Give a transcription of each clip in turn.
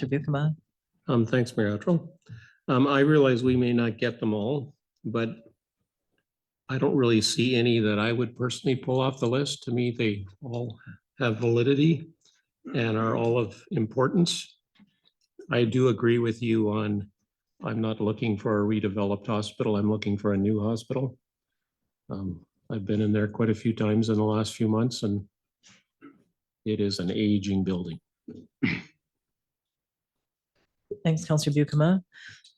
Buikema. Thanks, Mayor Attrell. I realize we may not get them all, but I don't really see any that I would personally pull off the list. To me, they all have validity and are all of importance. I do agree with you on, I'm not looking for a redeveloped hospital. I'm looking for a new hospital. I've been in there quite a few times in the last few months, and it is an aging building. Thanks, Councillor Buikema.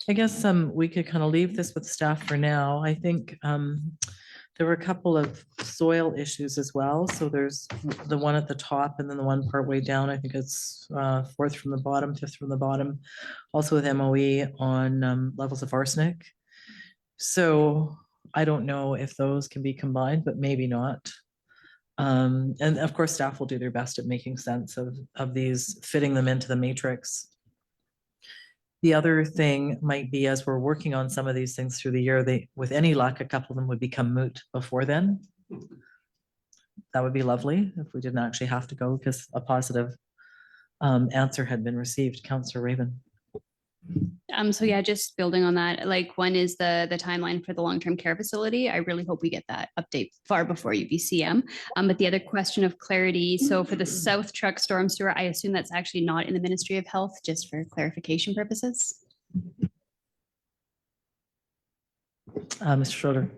I guess we could kind of leave this with staff for now. I think there were a couple of soil issues as well. So there's the one at the top and then the one partway down. I think it's fourth from the bottom, fifth from the bottom. Also with MOE on levels of arsenic. So I don't know if those can be combined, but maybe not. And of course, staff will do their best at making sense of these, fitting them into the matrix. The other thing might be, as we're working on some of these things through the year, with any luck, a couple of them would become moot before then. That would be lovely if we didn't actually have to go because a positive answer had been received. Councillor Raven. So yeah, just building on that, like one is the timeline for the long-term care facility. I really hope we get that update far before UBCM. But the other question of clarity, so for the South Truck Storm Sewer, I assume that's actually not in the Ministry of Health, just for clarification purposes. Mr. Schroeder.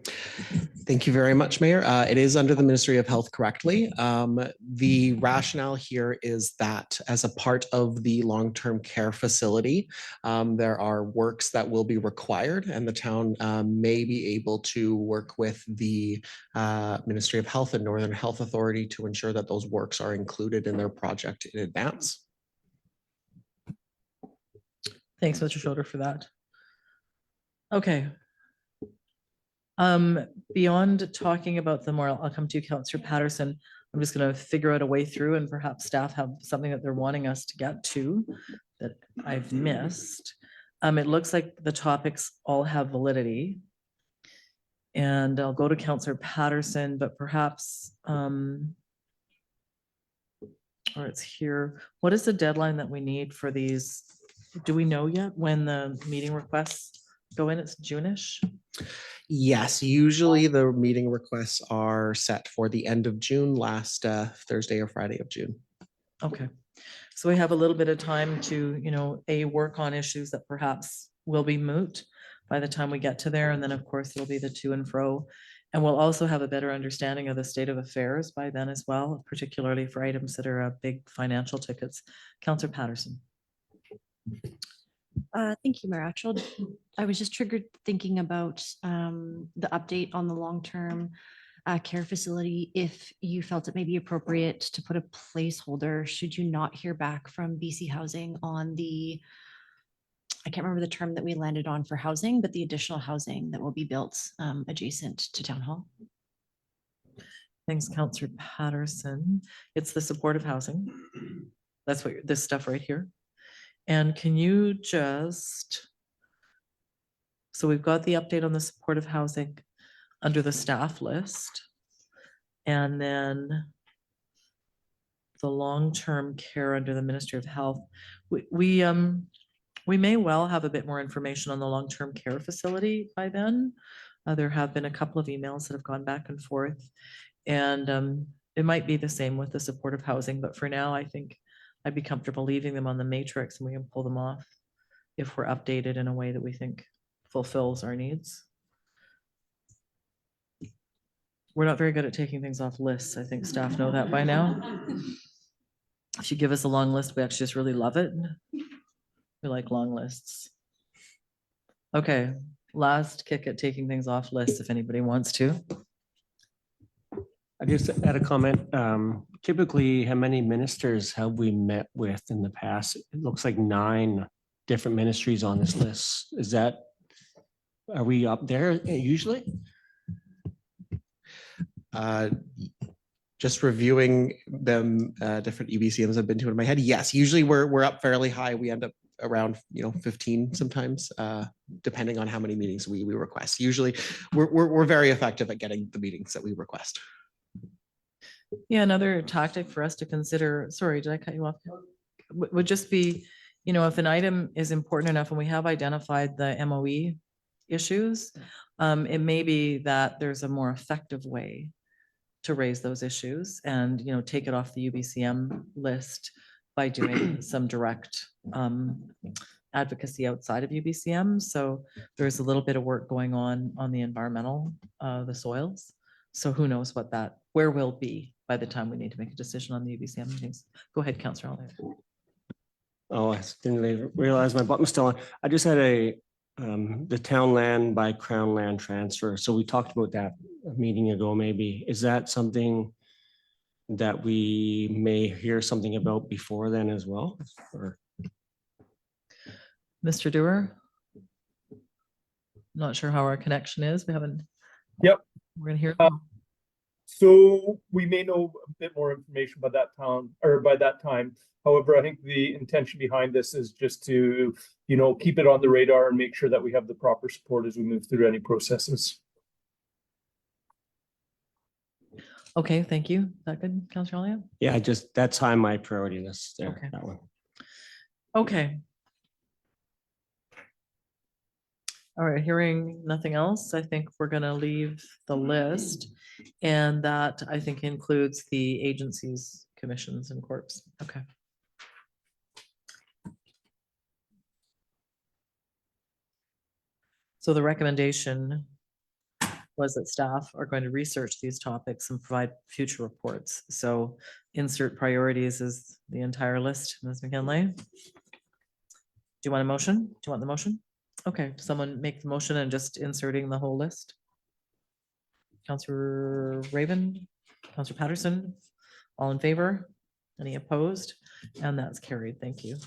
Thank you very much, Mayor. It is under the Ministry of Health correctly. The rationale here is that as a part of the long-term care facility, there are works that will be required, and the town may be able to work with the Ministry of Health and Northern Health Authority to ensure that those works are included in their project in advance. Thanks, Mr. Schroeder, for that. Okay. Beyond talking about them, or I'll come to you, Councillor Patterson. I'm just going to figure out a way through, and perhaps staff have something that they're wanting us to get to that I've missed. It looks like the topics all have validity, and I'll go to Councillor Patterson, but perhaps, or it's here. What is the deadline that we need for these? Do we know yet when the meeting requests go in? It's June-ish. Yes, usually the meeting requests are set for the end of June, last Thursday or Friday of June. Okay, so we have a little bit of time to, work on issues that perhaps will be moot by the time we get to there. And then of course, there'll be the to and fro. And we'll also have a better understanding of the state of affairs by then as well, particularly for items that are big financial tickets. Councillor Patterson. Thank you, Mayor Attrell. I was just triggered thinking about the update on the long-term care facility. If you felt it may be appropriate to put a placeholder, should you not hear back from BC Housing on the, I can't remember the term that we landed on for housing, but the additional housing that will be built adjacent to Town Hall. Thanks, Councillor Patterson. It's the supportive housing. That's what this stuff right here. And can you just, so we've got the update on the supportive housing under the staff list. And then the long-term care under the Ministry of Health. We may well have a bit more information on the long-term care facility by then. There have been a couple of emails that have gone back and forth. And it might be the same with the supportive housing, but for now, I think I'd be comfortable leaving them on the matrix and we can pull them off if we're updated in a way that we think fulfills our needs. We're not very good at taking things off lists. I think staff know that by now. If you give us a long list, we actually just really love it. We like long lists. Okay, last kick at taking things off lists if anybody wants to. I just had a comment. Typically, how many ministers have we met with in the past? It looks like 9 different ministries on this list. Are we up there usually? Just reviewing them, different UBCMs I've been to in my head. Yes, usually we're up fairly high. We end up around 15 sometimes, depending on how many meetings we request. Usually, we're very effective at getting the meetings that we request. Yeah, another tactic for us to consider, sorry, did I cut you off? Would just be you know, if an item is important enough and we have identified the MOE issues, it may be that there's a more effective way to raise those issues and, you know, take it off the UBCM list by doing some direct advocacy outside of UBCM. So there's a little bit of work going on the environmental, the soils. So who knows where we'll be by the time we need to make a decision on the UBCM meetings. Go ahead, Councillor Oliver. Oh, I didn't really realize my button was still on. I just had the town land by crown land transfer. So we talked about that a meeting ago, maybe. Is that something that we may hear something about before then as well? Or Mr. Dewar? Not sure how our connection is. We haven't. Yep. We're gonna hear. So we may know a bit more information by that time. However, I think the intention behind this is just to, you know, keep it on the radar and make sure that we have the proper support as we move through any processes. Okay, thank you. Is that good, Councillor Ollier? yeah, that's high on my priority list there, Okay. that one. Okay. All right, hearing nothing else, I think we're gonna leave the list. And that, I think, includes the agencies, commissions, and corps. Okay. So the recommendation was that staff are going to research these topics and provide future reports. So insert priorities is the entire list, Ms. McKinley. Do you want a motion? Do you want the motion? Okay, someone make the motion and just inserting the whole list. Councillor Raven, Councillor Patterson, all in favor? Any opposed? And that's carried. Thank you.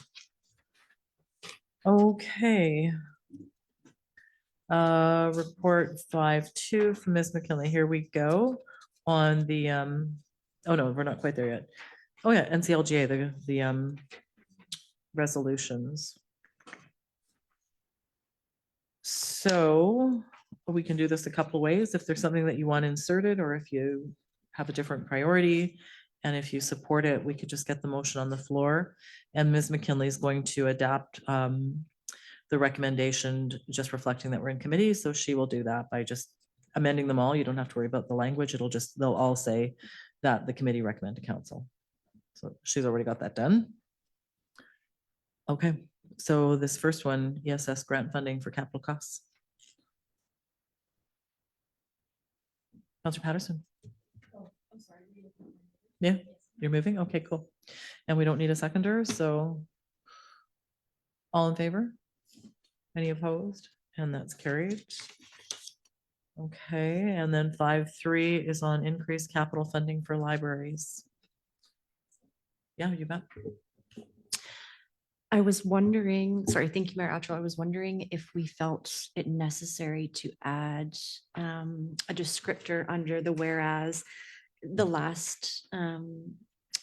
Okay. Report 5.2 from Ms. McKinley. Here we go on the, oh no, we're not quite there yet. Oh yeah, NCLGA, the resolutions. So we can do this a couple of ways. If there's something that you want inserted, or if you have a different priority, and if you support it, we could just get the motion on the floor. And Ms. McKinley is going to adapt the recommendation, just reflecting that we're in committee. So she will do that by just amending them all. You don't have to worry about the language. They'll all say that the committee recommend to council. So she's already got that done. Okay, so this first one, ESS grant funding for capital costs. Councillor Patterson. Yeah, you're moving? Okay, cool. And we don't need a seconder, so all in favor? Any opposed? And that's carried. Okay, and then 5.3 is on increased capital funding for libraries. Yeah, you bet. I was wondering, sorry, thank you, Mayor Outro. I was wondering if we felt it necessary to add a descriptor under the whereas, the last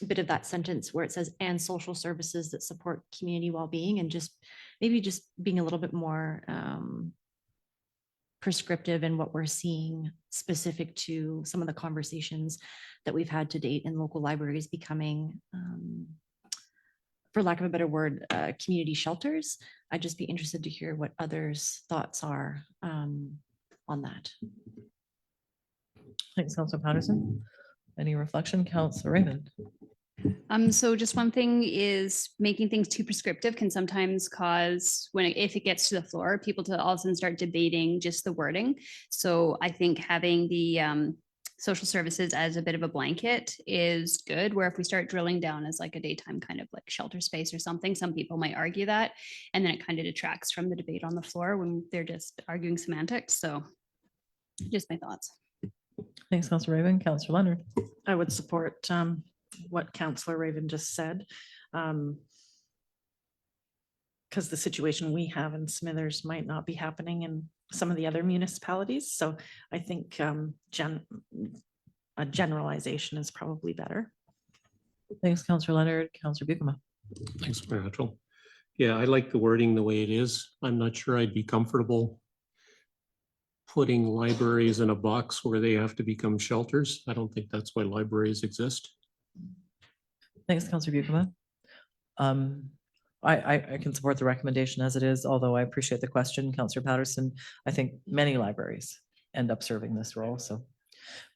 bit of that sentence where it says and social services that support community well-being, and just maybe just being a little bit more prescriptive in what we're seeing specific to some of the conversations that we've had to date in local libraries becoming, for lack of a better word, community shelters. I'd just be interested to hear what others' thoughts are on that. Thanks, Councillor Patterson. Any reflection, Councillor Raymond? So just one thing is making things too prescriptive can sometimes cause if it gets to the floor, people to all of a sudden start debating just the wording. So I think having the social services as a bit of a blanket is good, where if we start drilling down as like a daytime kind of like shelter space or something, some people might argue that, and then it kind of detracts from the debate on the floor when they're just arguing semantics. So just my thoughts. Thanks, Councillor Raven. Councillor Leonard. I would support what Councillor Raven just said. Because the situation we have in Smithers might not be happening in some of the other municipalities. So I think a generalization is probably better. Thanks, Councillor Leonard. Councillor Bucama. Thanks, Mayor Hutchell. Yeah, I like the wording the way it is. I'm not sure I'd be comfortable putting libraries in a box where they have to become shelters. I don't think that's why libraries exist. Thanks, Councillor Bucama. I can support the recommendation as it is, although I appreciate the question, Counselor Patterson. I think many libraries end up serving this role, so.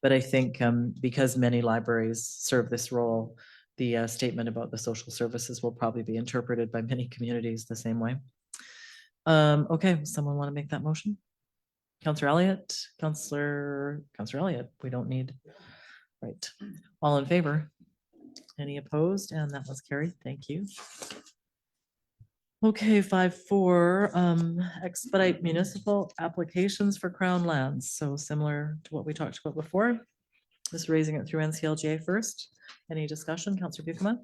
But I think because many libraries serve this role, the statement about the social services will probably be interpreted by many communities the same way. Okay, someone want to make that motion? Counselor Elliott, Counselor Elliott, we don't need, right. All in favor? Any opposed? And that was carried. Thank you. Okay, 5.4, expedite municipal applications for crown lands. So similar to what we talked about before. Just raising it through NCLGA first. Any discussion, Counselor Bucama?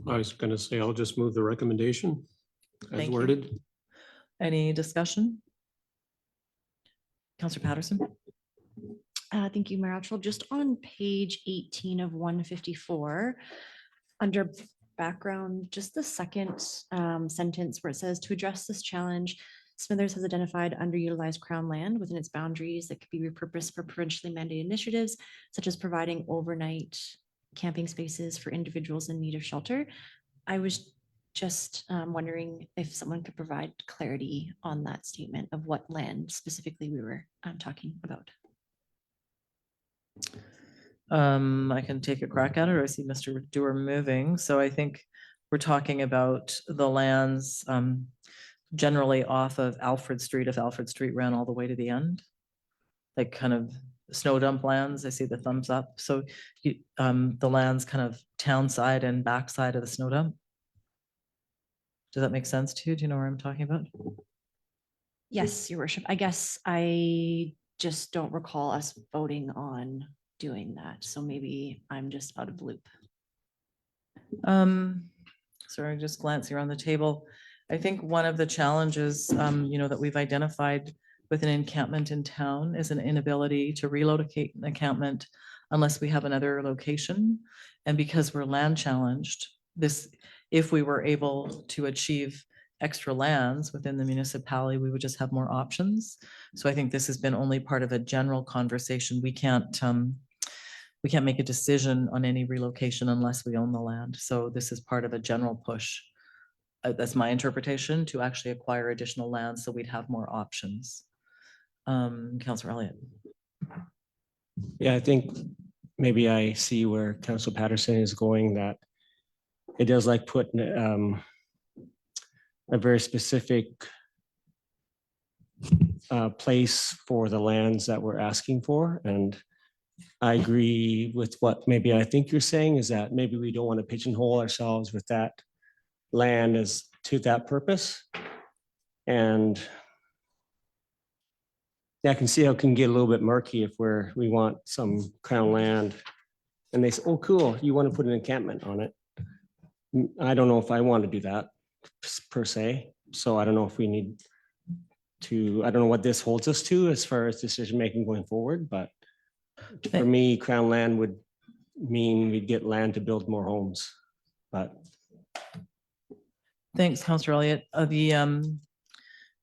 I was gonna say, I'll just move the recommendation as Thank you. worded. Any discussion? Counselor Patterson? Thank you, Mayor Altschul. Just on page 18 of 154, under background, just the second sentence where it says, to address this challenge, Smithers has identified underutilized crown land within its boundaries that could be repurposed for provincially mandated initiatives, such as providing overnight camping spaces for individuals in need of shelter. I was just wondering if someone could provide clarity on that statement of what land specifically we were talking about. I can take a crack at it, or I see Mr. Dewar moving. So I think we're talking about the lands generally off of Alfred Street, if Alfred Street ran all the way to the end. Like kind of snow dump lands, I see the thumbs up. So the lands kind of town side and backside of the snow dump. Does that make sense to you? Do you know where I'm talking about? Yes, Your Worship. I guess I just don't recall us voting on doing that. So maybe I'm just out of the loop. Sorry, just glancing around the table. I think one of the challenges, that we've identified with an encampment in town is an inability to relocate an encampment unless we have another location. And because we're land challenged, if we were able to achieve extra lands within the municipality, we would just have more options. So I think this has been only part of a general conversation. We can't make a decision on any relocation unless we own the land. So this is part of a general push. That's my interpretation, to actually acquire additional land so we'd have more options. Councillor Elliott. Yeah, I think maybe I see where Council Patterson is going, that it does like put a very specific place for the lands that we're asking for. And I agree with what maybe I think you're saying, is that maybe we don't want to pigeonhole ourselves with that land as to that purpose. And yeah, I can see how it can get a little bit murky if we want some crown land and they say, oh, cool, you want to put an encampment on it. I don't know if I want to do that per se. So I don't know if we need to, I don't know what this holds us to as far as decision-making going forward, but for me, crown land would mean we'd get land to build more homes, but. Thanks, Councillor Elliott. The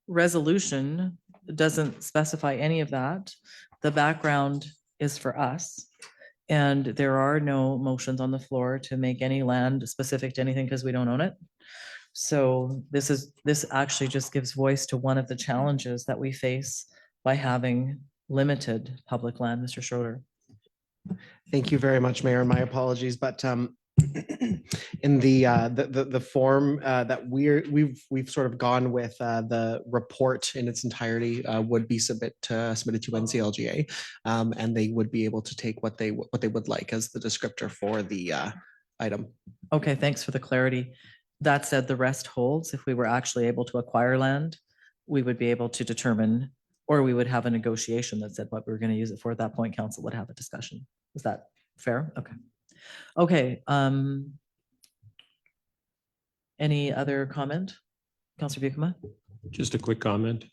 resolution doesn't specify any of that. The background is for us. And there are no motions on the floor to make any land specific to anything because we don't own it. So this actually just gives voice to one of the challenges that we face by having limited public land, Mr. Schroeder. Thank you very much, Mayor. My apologies, but in the form that we've sort of gone with, the report in its entirety would be submitted to NCLGA, and they would be able to take what they would like as the descriptor for the item. Okay, thanks for the clarity. That said, the rest holds. If we were actually able to acquire land, we would be able to determine, or we would have a negotiation that said what we were going to use it for. At that point, council would have a discussion. Is that fair? Okay. Okay. Any other comment? Councillor Bucama? Just a quick comment.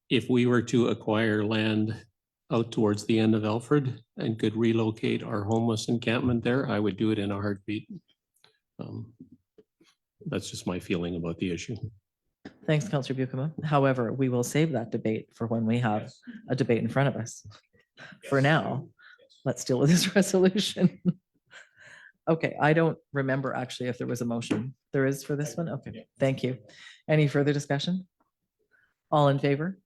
If we were to acquire land out towards the end of Alfred and could relocate our homeless encampment there, I would do it in a heartbeat. That's just my feeling about the issue. Thanks, Councillor Bucama. However, we will save that debate for when we have a debate in front of us. For now, let's deal with this resolution. Okay, I don't remember actually if there was a motion. There is for this one? Okay, thank you. Any further discussion? All in favor?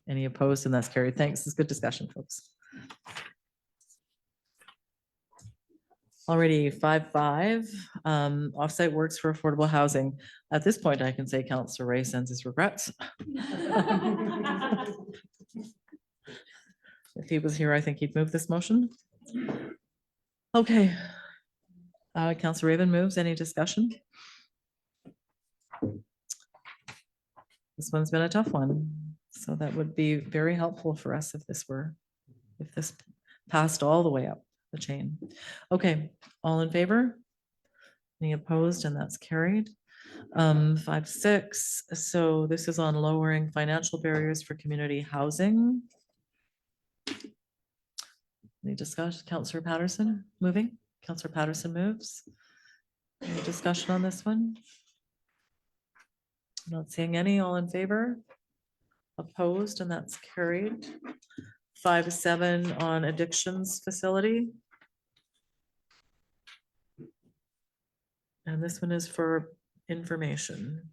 Any opposed? And that's carried. Thanks. It's good discussion, folks. Already 5.5, offsite works for affordable housing. At this point, I can say Councillor Ray sends his regrets. If he was here, I think he'd move this motion. Okay. Councillor Raven moves. Any discussion? This one's been a tough one, so that would be very helpful for us if this passed all the way up the chain. Okay, all in favor? Any opposed? And that's carried. 5.6, so this is on lowering financial barriers for community housing. Any discussion? Councillor Patterson moving? Councillor Patterson moves. Any discussion on this one? Not seeing any. All in favor? Opposed, and that's carried. 5.7 on addictions facility. And this one is for information.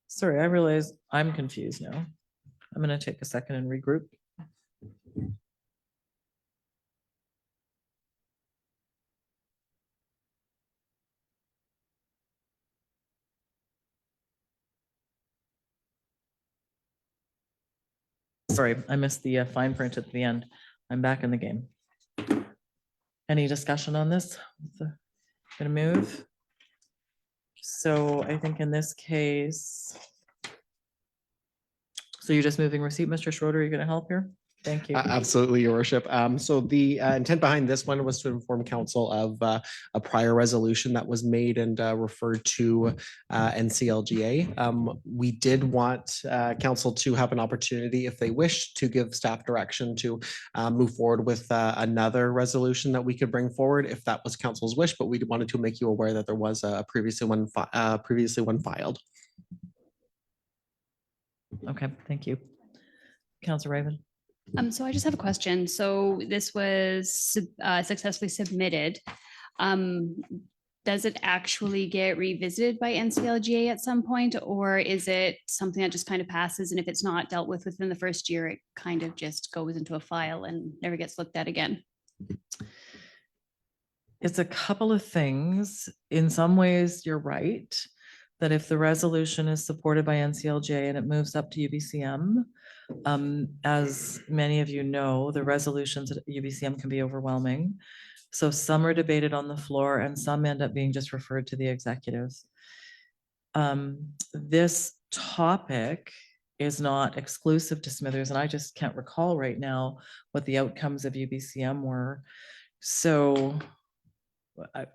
Sorry, I realize I'm confused now. I'm gonna take a second and regroup. Sorry, I missed the fine print at the end. I'm back in the game. Any discussion on this? Gonna move. So I think in this case. So you're just moving receipt, Mr. Schroeder, you're gonna help here? Thank you. Absolutely, your worship. So the intent behind this one was to inform council of a prior resolution that was made and referred to NCLGA. We did want council to have an opportunity, if they wish, to give staff direction to move forward with another resolution that we could bring forward if that was council's wish, but we wanted to make you aware that there was a previously one filed. Okay, thank you. Councilor Raven. So I just have a question. So this was successfully submitted. Does it actually get revisited by NCLGA at some point, or is it something that just kind of passes? And if it's not dealt with within the first year, it kind of just goes into a file and never gets looked at again? It's a couple of things. In some ways, you're right, that if the resolution is supported by NCLJ and it moves up to UBCM, as many of you know, the resolutions at UBCM can be overwhelming. So some are debated on the floor and some end up being just referred to the executives. This topic is not exclusive to Smithers, and I just can't recall right now what the outcomes of UBCM were. So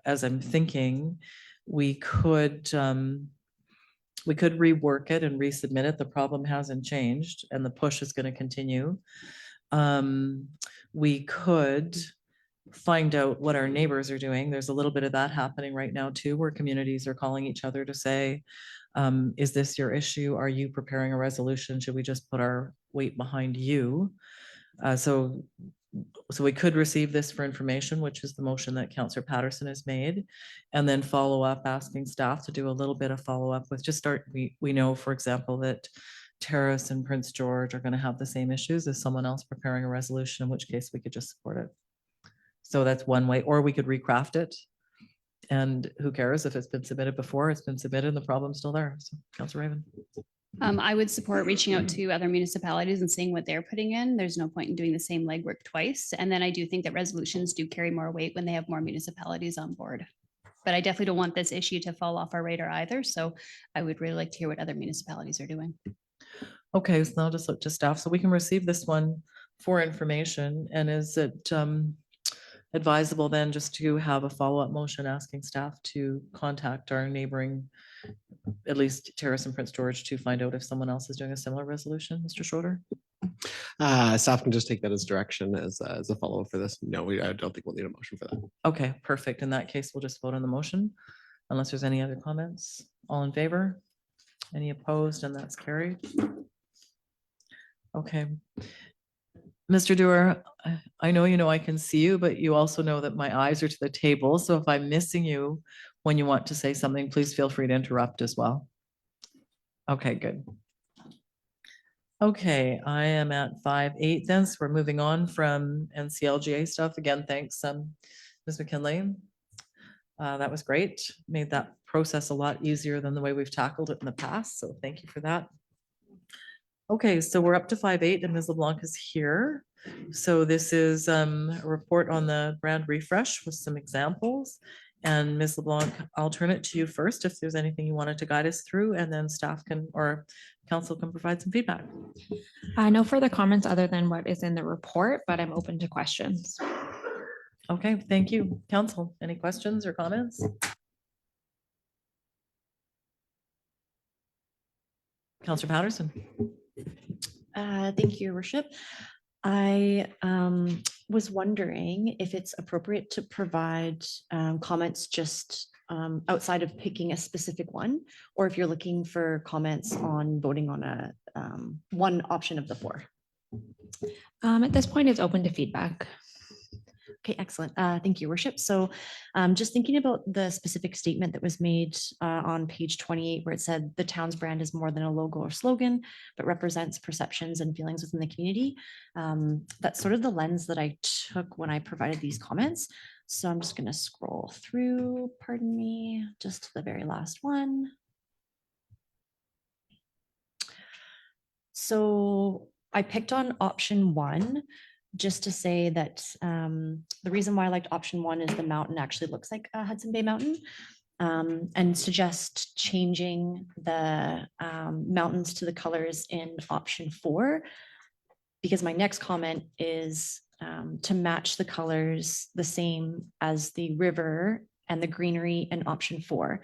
as I'm thinking, we could rework it and resubmit it. The problem hasn't changed and the push is going to continue. We could find out what our neighbors are doing. There's a little bit of that happening right now too, where communities are calling each other to say, is this your issue? Are you preparing a resolution? Should we just put our weight behind you? So we could receive this for information, which is the motion that Councillor Patterson has made, and then follow up asking staff to do a little bit of follow up with just start. We know, for example, that Terrace and Prince George are going to have the same issues as someone else preparing a resolution, in which case we could just support it. So that's one way, or we could recraft it. And who cares if it's been submitted before, it's been submitted and the problem's still there. So Councillor Raven. I would support reaching out to other municipalities and seeing what they're putting in. There's no point in doing the same legwork twice. And then I do think that resolutions do carry more weight when they have more municipalities on board. But I definitely don't want this issue to fall off our radar either. So I would really like to hear what other municipalities are doing. Okay, so now I'll just look to staff. So we can receive this one for information. And is it advisable then just to have a follow-up motion asking staff to contact our neighboring, at least Terrace and Prince George, to find out if someone else is doing a similar resolution, Mr. Schroeder? Staff can just take that as direction as a follow-up for this. No, I don't think we'll need a motion for that. Okay, perfect. In that case, we'll just vote on the motion unless there's any other comments. All in favor? Any opposed? And that's carried. Okay. Mr. Dewar, I know you know I can see you, but you also know that my eyes are to the table. So if I'm missing you when you want to say something, please feel free to interrupt as well. Okay, good. Okay, I am at 5:08 then, so we're moving on from NCLGA stuff. Again, thanks, Ms. McKinley. That was great. Made that process a lot easier than the way we've tackled it in the past, so thank you for that. Okay, so we're up to 5:08 and Ms. LeBlanc is here. So this is a report on the brand refresh with some examples. And Ms. LeBlanc, I'll turn it to you first if there's anything you wanted to guide us through, and then staff can, or council can provide some feedback. No further comments other than what is in the report, but I'm open to questions. Okay, thank you. Council, any questions or comments? Councillor Patterson. Thank you, Your Worship. I was wondering if it's appropriate to provide comments just outside of picking a specific one, or if you're looking for comments on voting on a one option of the four. At this point, it's open to feedback. Okay, excellent. Thank you, Your Worship. So just thinking about the specific statement that was made on page 28, where it said the town's brand is more than a logo or slogan, but represents perceptions and feelings within the community. That's sort of the lens that I took when I provided these comments. So I'm just going to scroll through, pardon me, just to the very last one. So I picked on option one, just to say that the reason why I liked option one is the mountain actually looks like a Hudson Bay Mountain, and suggest changing the mountains to the colors in option four, because my next comment is to match the colors the same as the river and the greenery in option four.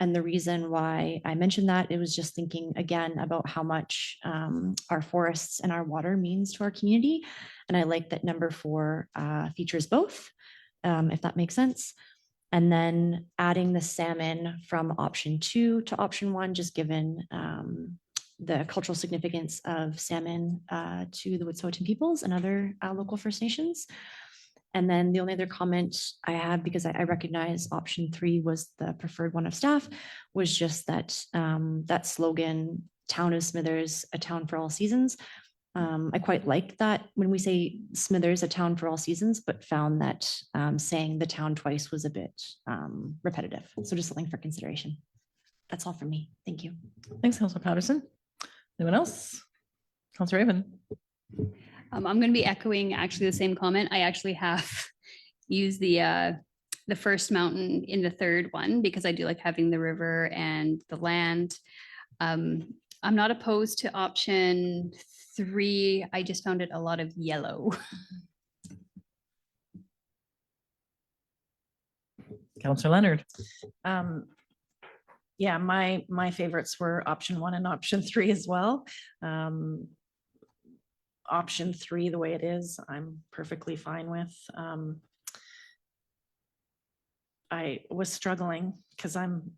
And the reason why I mentioned that, it was just thinking again about how much our forests and our water means to our community. And I like that number four features both, if that makes sense. And then adding the salmon from option two to option one, just given the cultural significance of salmon to the Wet'suwet'en peoples and other local First Nations. And then the only other comment I had, because I recognize option three was the preferred one of staff, was just that that slogan, Town of Smithers, a town for all seasons. I quite like that when we say Smithers, a town for all seasons, but found that saying the town twice was a bit repetitive. So just something for consideration. That's all from me. Thank you. Thanks, Councillor Patterson. Anyone else? Councillor Raven. I'm going to be echoing actually the same comment. I actually have used the first mountain in the third one because I do like having the river and the land. I'm not opposed to option three. I just found it a lot of yellow. Councillor Leonard. Yeah, my favorites were option one and option three as well. Option three, the way it is, I'm perfectly fine with. I was struggling because I'm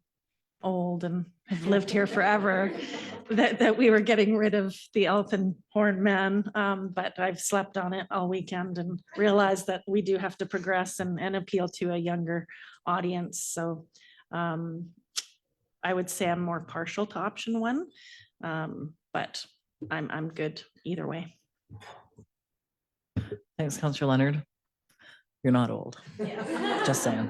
old and have lived here forever, that we were getting rid of the elfin horn man. But I've slept on it all weekend and realized that we do have to progress and appeal to a younger audience. So I would say I'm more partial to option one, but I'm good either way. Thanks, Councillor Leonard. You're not old. Just saying.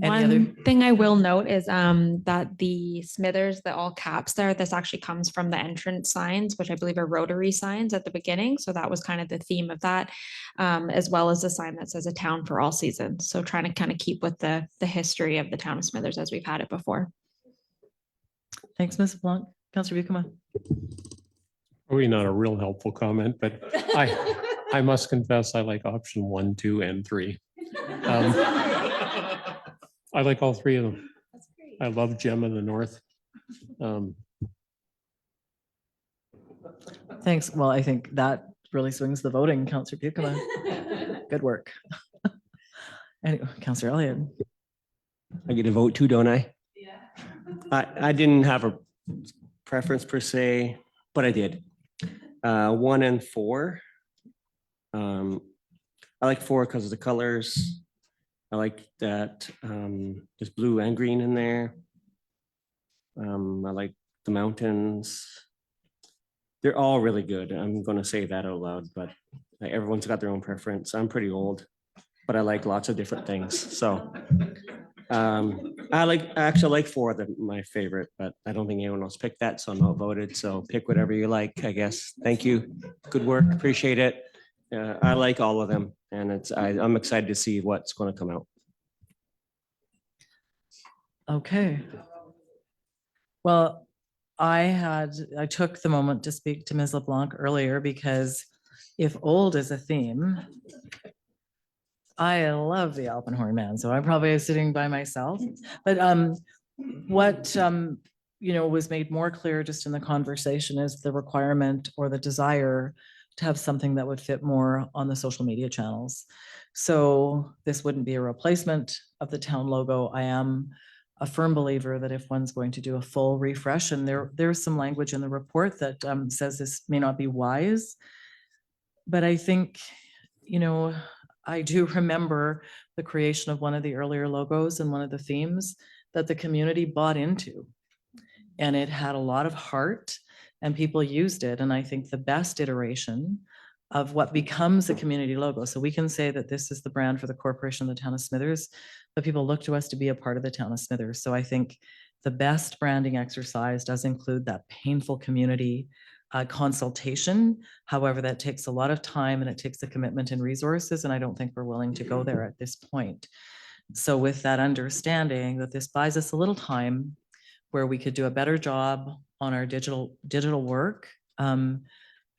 Any other? One thing I will note is that the Smithers, the all caps there, this actually comes from the entrance signs, which I believe are rotary signs at the beginning. So that was kind of the theme of that, as well as a sign that says a town for all seasons. So trying to kind of keep with the history of the town of Smithers as we've had it before. Thanks, Ms. Blanc. Councillor Bucama. Probably not a real helpful comment, but I must confess I like option 1, 2, and 3. I like all three of them. I love Gem of the North. Thanks. Well, I think that really swings the voting, Councillor Bucama. Good work. Anyway, Councillor Elliott. I get a vote too, don't I? Yeah. I didn't have a preference per se, but I did. 1 and 4. I like 4 because of the colors. I like that there's blue and green in there. I like the mountains. They're all really good. I'm going to say that out loud, but everyone's got their own preference. I'm pretty old, but I like lots of different things. So I actually like 4 of my favorite, but I don't think anyone else picked that, so I'm not voted. So pick whatever you like, I guess. Thank you. Good work. Appreciate it. I like all of them, and I'm excited to see what's going to come out. Okay. Well, I took the moment to speak to Ms. LeBlanc earlier because if old is a theme, I love the Alpenhorn Man, so I'm probably sitting by myself. But what was made more clear just in the conversation is the requirement or the desire to have something that would fit more on the social media channels. So this wouldn't be a replacement of the town logo. I am a firm believer that if one's going to do a full refresh, and there's some language in the report that says this may not be wise, but I think, I do remember the creation of one of the earlier logos and one of the themes that the community bought into. And it had a lot of heart and people used it. And I think the best iteration of what becomes a community logo. So we can say that this is the brand for the corporation of the town of Smithers, but people look to us to be a part of the town of Smithers. So I think the best branding exercise does include that painful community consultation. However, that takes a lot of time and it takes a commitment and resources. And I don't think we're willing to go there at this point. So with that understanding that this buys us a little time where we could do a better job on our digital work.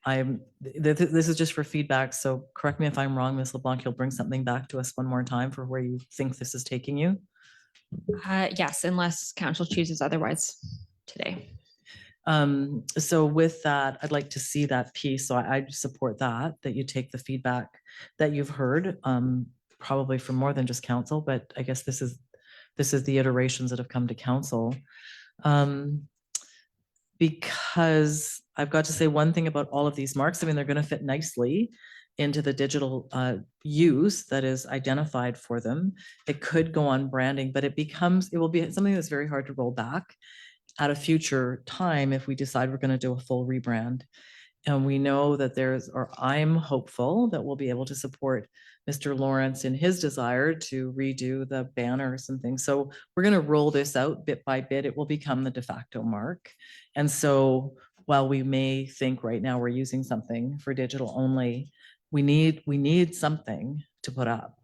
This is just for feedback. So correct me if I'm wrong, Ms. LeBlanc, you'll bring something back to us one more time for where you think this is taking you. Yes, unless council chooses otherwise today. So with that, I'd like to see that piece. So I support that you take the feedback that you've heard, probably from more than just council, but I guess this is the iterations that have come to council. Because I've got to say one thing about all of these marks. I mean, they're going to fit nicely into the digital use that is identified for them. It could go on branding, but it will be something that's very hard to roll back at a future time if we decide we're going to do a full rebrand. And we know that I'm hopeful that we'll be able to support Mr. Lawrence in his desire to redo the banners and things. So we're going to roll this out bit by bit. It will become the de facto mark. And so while we may think right now we're using something for digital only, we need something to put up.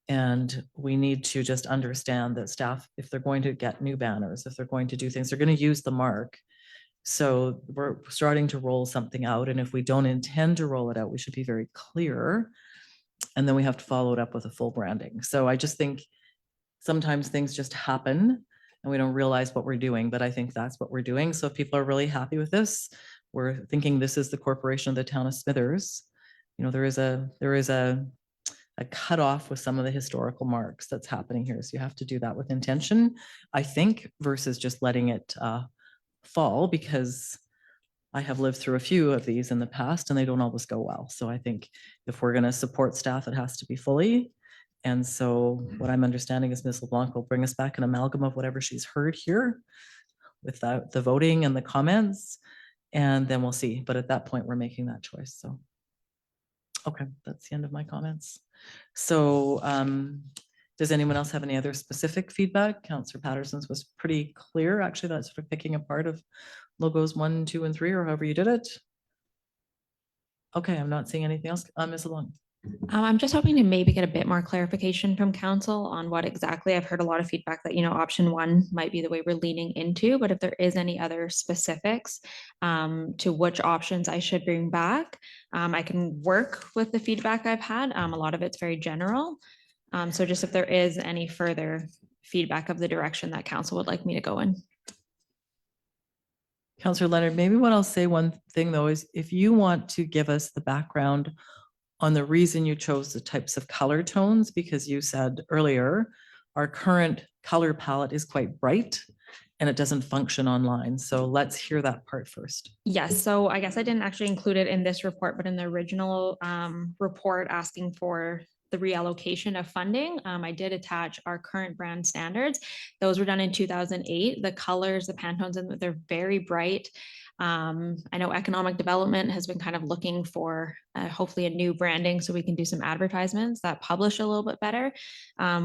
And we need to just understand that staff, if they're going to get new banners, if they're going to do things, they're going to use the mark. So we're starting to roll something out. And if we don't intend to roll it out, we should be very clear. And then we have to follow it up with a full branding. So I just think sometimes things just happen and we don't realize what we're doing, but I think that's what we're doing. So if people are really happy with this, we're thinking this is the corporation of the town of Smithers. There is a cutoff with some of the historical marks that's happening here. So you have to do that with intention, I think, versus just letting it fall, because I have lived through a few of these in the past and they don't always go well. So I think if we're going to support staff, it has to be fully. And so what I'm understanding is Ms. LeBlanc will bring us back an amalgam of whatever she's heard here with the voting and the comments, and then we'll see. But at that point, we're making that choice. So, okay, that's the end of my comments. So does anyone else have any other specific feedback? Councillor Patterson's was pretty clear. Actually, that's sort of picking apart of logos 1, 2, and 3, or however you did it. Okay, I'm not seeing anything else. Ms. LeBlanc. I'm just hoping to maybe get a bit more clarification from council on what exactly. I've heard a lot of feedback that, option 1 might be the way we're leaning into, but if there is any other specifics to which options I should bring back, I can work with the feedback I've had. A lot of it's very general. So just if there is any further feedback of the direction that council would like me to go in. Councillor Leonard, maybe what I'll say one thing though is if you want to give us the background on the reason you chose the types of color tones, because you said earlier, our current color palette is quite bright and it doesn't function online. So let's hear that part first. Yes, so I guess I didn't actually include it in this report, but in the original report asking for the reallocation of funding, I did attach our current brand standards. Those were done in 2008. The colors, the Pantones, and they're very bright. I know economic development has been kind of looking for hopefully a new branding so we can do some advertisements that publish a little bit better.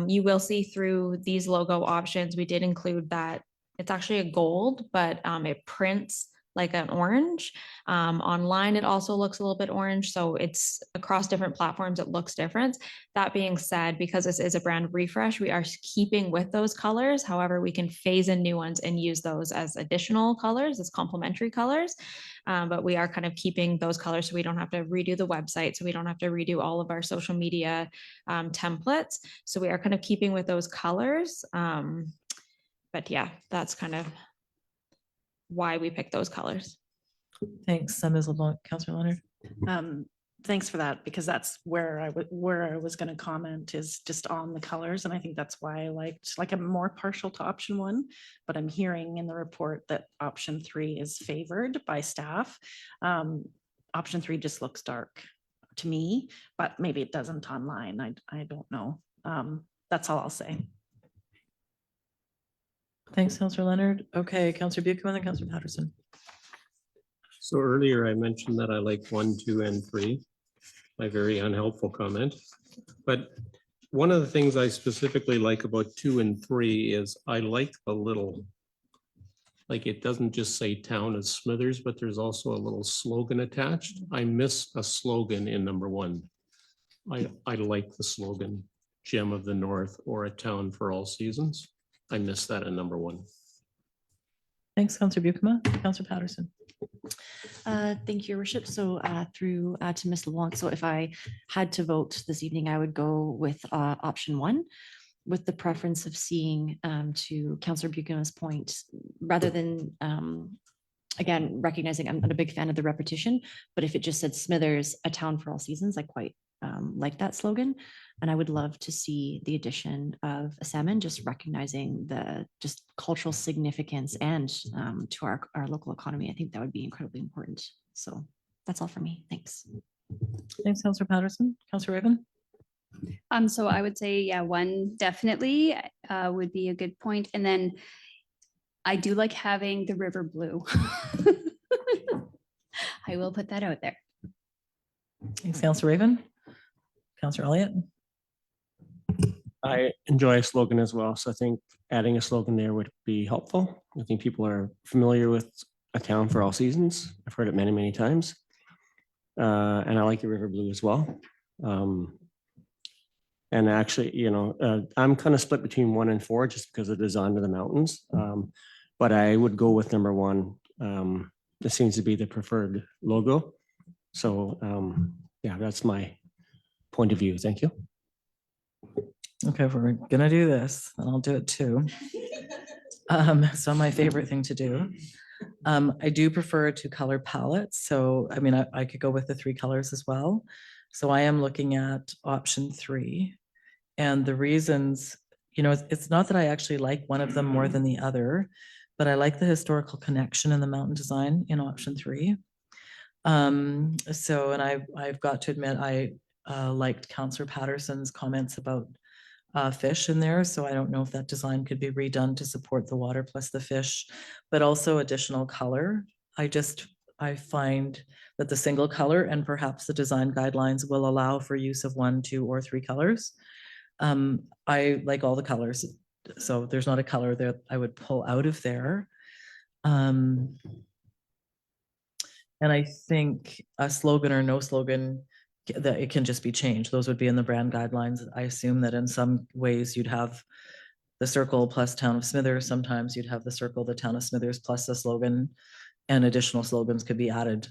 You will see through these logo options, we did include that it's actually a gold, but it prints like an orange. Online, it also looks a little bit orange. So it's across different platforms, it looks different. That being said, because this is a brand refresh, we are keeping with those colors. However, we can phase in new ones and use those as additional colors, as complementary colors. But we are kind of keeping those colors so we don't have to redo the website. So we don't have to redo all of our social media templates. So we are kind of keeping with those colors. But yeah, that's kind of why we picked those colors. Thanks, Ms. LeBlanc. Councillor Leonard. Thanks for that, because that's where I was going to comment, is just on the colors. And I think that's why I liked, like, I'm more partial to option 1, but I'm hearing in the report that option 3 is favored by staff. Option 3 just looks dark to me, but maybe it doesn't online. I don't know. That's all I'll say. Thanks, Councillor Leonard. Okay, Councillor Buchan and then Councillor Patterson. So earlier I mentioned that I like 1, 2, and 3, my very unhelpful comment. But one of the things I specifically like about 2 and 3 is I like the little, like, it doesn't just say Town of Smithers, but there's also a little slogan attached. I miss a slogan in number 1. I like the slogan, Gem of the North, or a town for all seasons. I missed that in number 1. Thanks, Councillor Buchan. Councillor Patterson. Thank you, Your Worship. So through to Ms. LeBlanc. So if I had to vote this evening, I would go with option 1, with the preference of seeing, to Councillor Buchan's point, rather than, again, recognizing I'm not a big fan of the repetition, but if it just said Smithers, a town for all seasons, I quite like that slogan. And I would love to see the addition of a salmon, just recognizing the just cultural significance and to our local economy. I think that would be incredibly important. So that's all for me. Thanks. Thanks, Councillor Patterson. Councillor Raven. So I would say, yeah, 1 definitely would be a good point. And then I do like having the river blue. I will put that out there. Thanks, Councillor Raven. Councillor Elliott. I enjoy a slogan as well, so I think adding a slogan there would be helpful. I think people are familiar with a town for all seasons. I've heard it many, many times. And I like the river blue as well. And actually, you know, I'm kind of split between 1 and 4 just because of the design of the mountains. But I would go with number 1. This seems to be the preferred logo. So yeah, that's my point of view. Thank you. Okay, if we're gonna do this, and I'll do it too. So my favorite thing to do. I do prefer to color palettes. So, I mean, I could go with the 3 colors as well. So I am looking at option 3. And the reasons, you know, it's not that I actually like one of them more than the other, but I like the historical connection in the mountain design in option 3. So, and I've got to admit, I liked Councillor Patterson's comments about fish in there. So I don't know if that design could be redone to support the water plus the fish, but also additional color. I find that the single color and perhaps the design guidelines will allow for use of 1, 2, or 3 colors. I like all the colors. So there's not a color that I would pull out of there. And I think a slogan or no slogan, that it can just be changed. Those would be in the brand guidelines. I assume that in some ways you'd have the circle plus Town of Smithers. Sometimes you'd have the circle, the Town of Smithers plus the slogan, and additional slogans could be added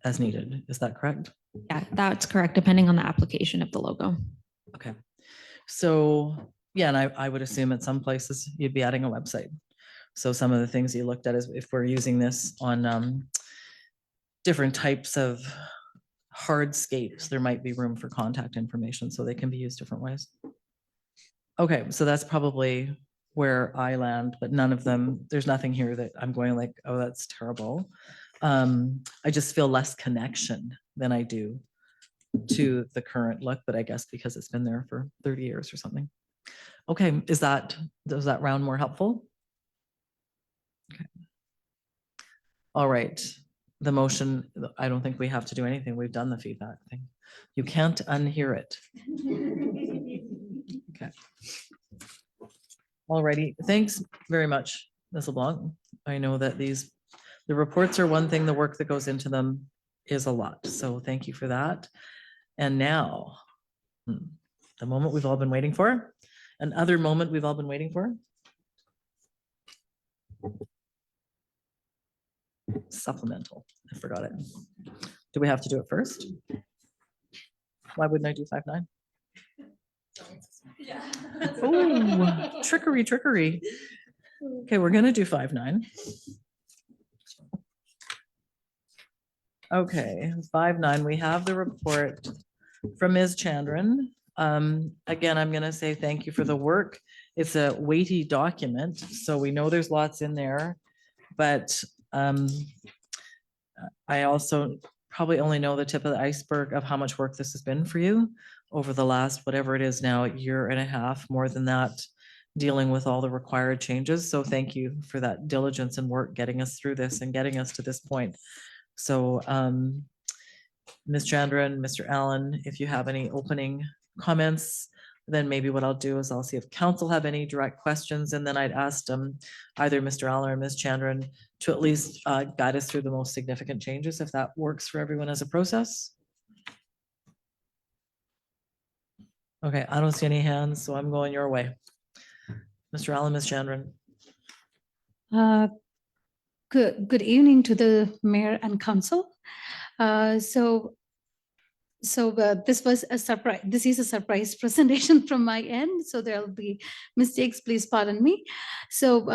as needed. Is that correct? Yeah, that's correct, depending on the application of the logo. Okay. So, yeah, and I would assume at some places you'd be adding a website. So some of the things you looked at is if we're using this on different types of hardscapes, there might be room for contact information, so they can be used different ways. Okay, so that's probably where I land, but none of them, there's nothing here that I'm going like, oh, that's terrible. I just feel less connection than I do to the current look, but I guess because it's been there for 30 years or something. Okay, does that round more helpful? Okay. All right, the motion, I don't think we have to do anything. We've done the feedback thing. You can't unhear it. Okay. Alrighty, thanks very much, Ms. LeBlanc. I know that the reports are one thing, the work that goes into them is a lot. So thank you for that. And now, the moment we've all been waiting for, another moment we've all been waiting for. Supplemental, I forgot it. Do we have to do it first? Why wouldn't I do 5-9? Oh, trickery, trickery. Okay, we're gonna do 5-9. Okay, 5-9, we have the report from Ms. Chandran. Again, I'm gonna say thank you for the work. It's a weighty document, so we know there's lots in there, but I also probably only know the tip of the iceberg of how much work this has been for you over the last, whatever it is now, year and a half, more than that, dealing with all the required changes. So thank you for that diligence and work getting us through this and getting us to this point. So Ms. Chandran, Mr. Allen, if you have any opening comments, then maybe what I'll do is I'll see if council have any direct questions, and then I'd ask either Mr. Allen or Ms. Chandran to at least guide us through the most significant changes, if that works for everyone as a process. Okay, I don't see any hands, so I'm going your way. Mr. Allen, Ms. Chandran. Good evening to the mayor and council. This was a surprise. This is a surprise presentation from my end, so there'll be mistakes. Please pardon me. So,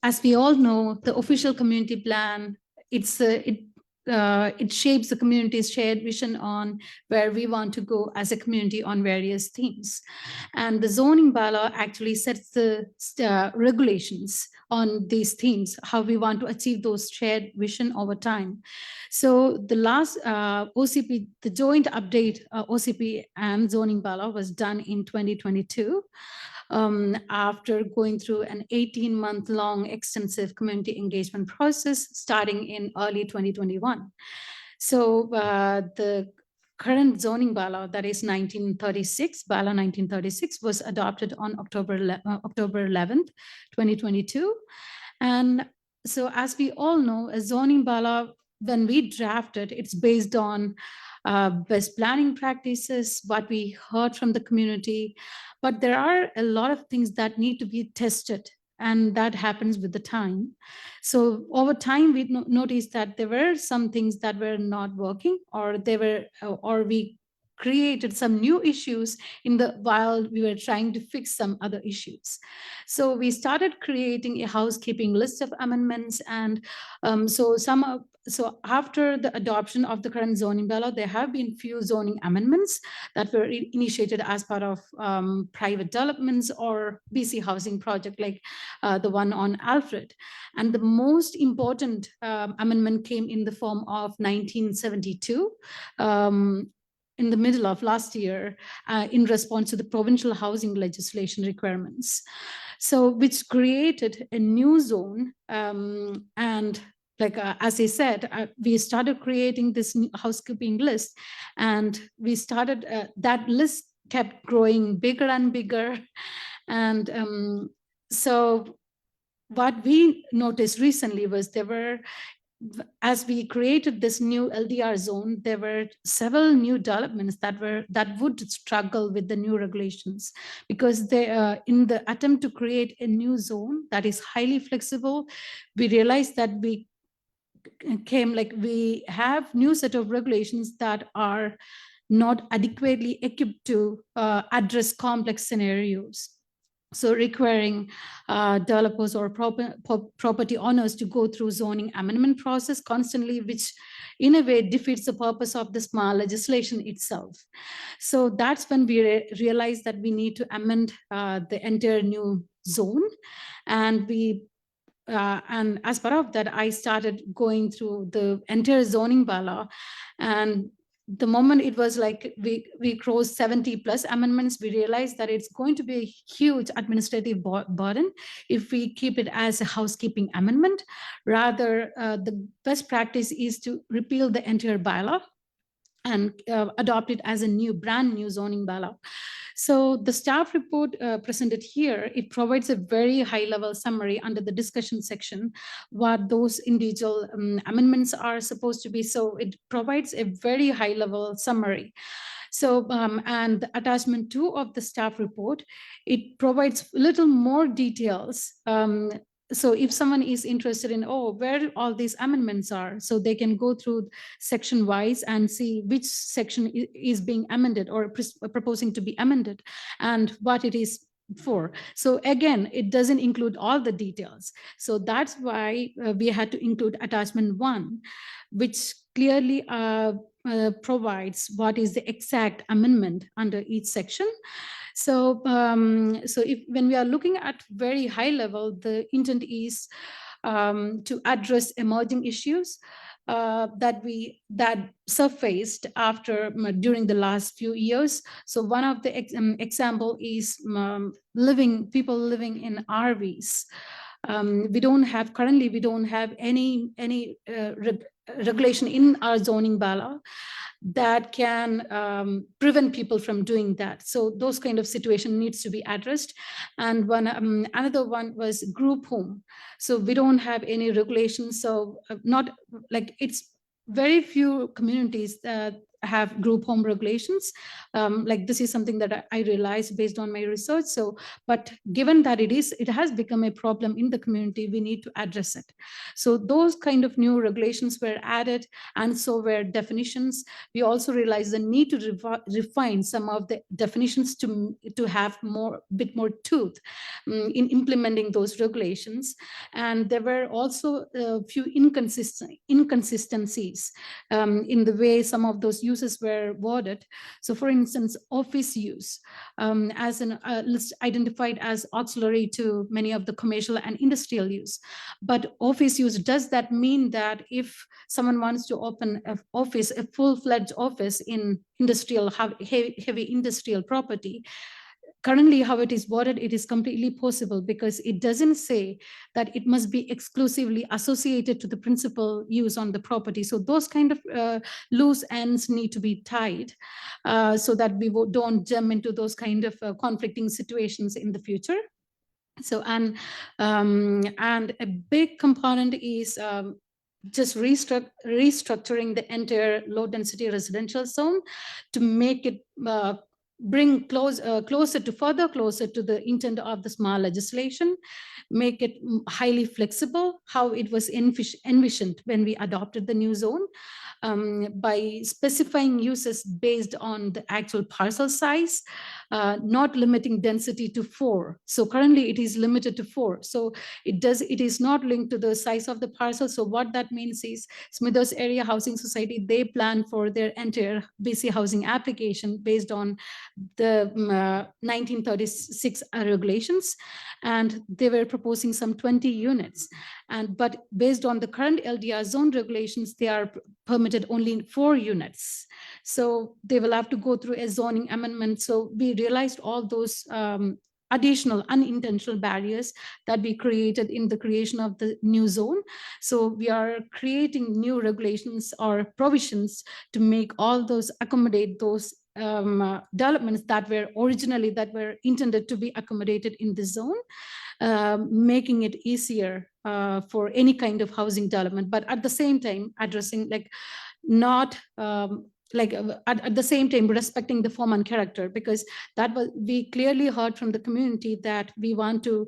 as we all know, the official community plan, it shapes the community's shared vision on where we want to go as a community on various themes. And the zoning bylaw actually sets the regulations on these themes, how we want to achieve those shared vision over time. So the last OCP, the joint update OCP and zoning bylaw was done in 2022. After going through an 18-month-long extensive community engagement process starting in early 2021. So the current zoning bylaw, that is 1936, bylaw 1936, was adopted on October 11th, 2022. And so as we all know, a zoning bylaw, when we drafted, it's based on best planning practices, what we heard from the community, but there are a lot of things that need to be tested, and that happens with the time. So over time, we noticed that there were some things that were not working, or we created some new issues while we were trying to fix some other issues. So we started creating a housekeeping list of amendments, and so after the adoption of the current zoning bylaw, there have been few zoning amendments that were initiated as part of private developments or BC housing project, like the one on Alfred. And the most important amendment came in the form of 1972. In the middle of last year, in response to the provincial housing legislation requirements. So which created a new zone, and like, as I said, we started creating this new housekeeping list, and we started, that list kept growing bigger and bigger. And so what we noticed recently was as we created this new LDR zone, there were several new developments that would struggle with the new regulations, because they, in the attempt to create a new zone that is highly flexible, we realized that we have new set of regulations that are not adequately equipped to address complex scenarios. So requiring developers or property owners to go through zoning amendment process constantly, which in a way defeats the purpose of the small legislation itself. So that's when we realized that we need to amend the entire new zone. And and as part of that, I started going through the entire zoning bylaw. And the moment it was like we crossed 70 plus amendments, we realized that it's going to be a huge administrative burden if we keep it as a housekeeping amendment. Rather, the best practice is to repeal the entire bylaw and adopt it as a brand new zoning bylaw. So the staff report presented here, it provides a very high level summary under the discussion section, what those individual amendments are supposed to be. So it provides a very high level summary. So, and the attachment 2 of the staff report, it provides a little more details. So if someone is interested in, where all these amendments are, so they can go through section wise and see which section is being amended or proposing to be amended and what it is for. So again, it doesn't include all the details. So that's why we had to include attachment 1, which clearly provides what is the exact amendment under each section. So, so if when we are looking at very high level, the intent is to address emerging issues that surfaced during the last few years. So one of the example is people living in RVs. Currently we don't have any regulation in our zoning bylaw that can prevent people from doing that. So those kind of situation needs to be addressed. And another one was group home. So we don't have any regulations. So not like it's very few communities that have group home regulations. Like this is something that I realized based on my research. So, but given that it has become a problem in the community, we need to address it. So those kind of new regulations were added, and so were definitions. We also realized the need to refine some of the definitions to have bit more tooth in implementing those regulations. And there were also a few inconsistencies in the way some of those uses were worded. So for instance, office use as an list identified as auxiliary to many of the commercial and industrial use. But office use, does that mean that if someone wants to open a full-fledged office in industrial, heavy industrial property, currently how it is worded, it is completely possible because it doesn't say that it must be exclusively associated to the principal use on the property. So those kind of loose ends need to be tied so that we don't jump into those kind of conflicting situations in the future. So, and a big component is just restructuring the entire low density residential zone to make it bring closer to the intent of the small legislation, make it highly flexible, how it was envisioned when we adopted the new zone, by specifying uses based on the actual parcel size, not limiting density to 4. So currently it is limited to 4. So it is not linked to the size of the parcel. So what that means is Smithers Area Housing Society, they plan for their entire BC housing application based on the 1936 regulations, and they were proposing some 20 units. But based on the current LDR zone regulations, they are permitted only in 4 units. So they will have to go through a zoning amendment. So we realized all those additional unintentional barriers that we created in the creation of the new zone. So we are creating new regulations or provisions to make all those, accommodate those developments that were intended to be accommodated in the zone, making it easier for any kind of housing development, but at the same time addressing at the same time respecting the form and character, because we clearly heard from the community that we want to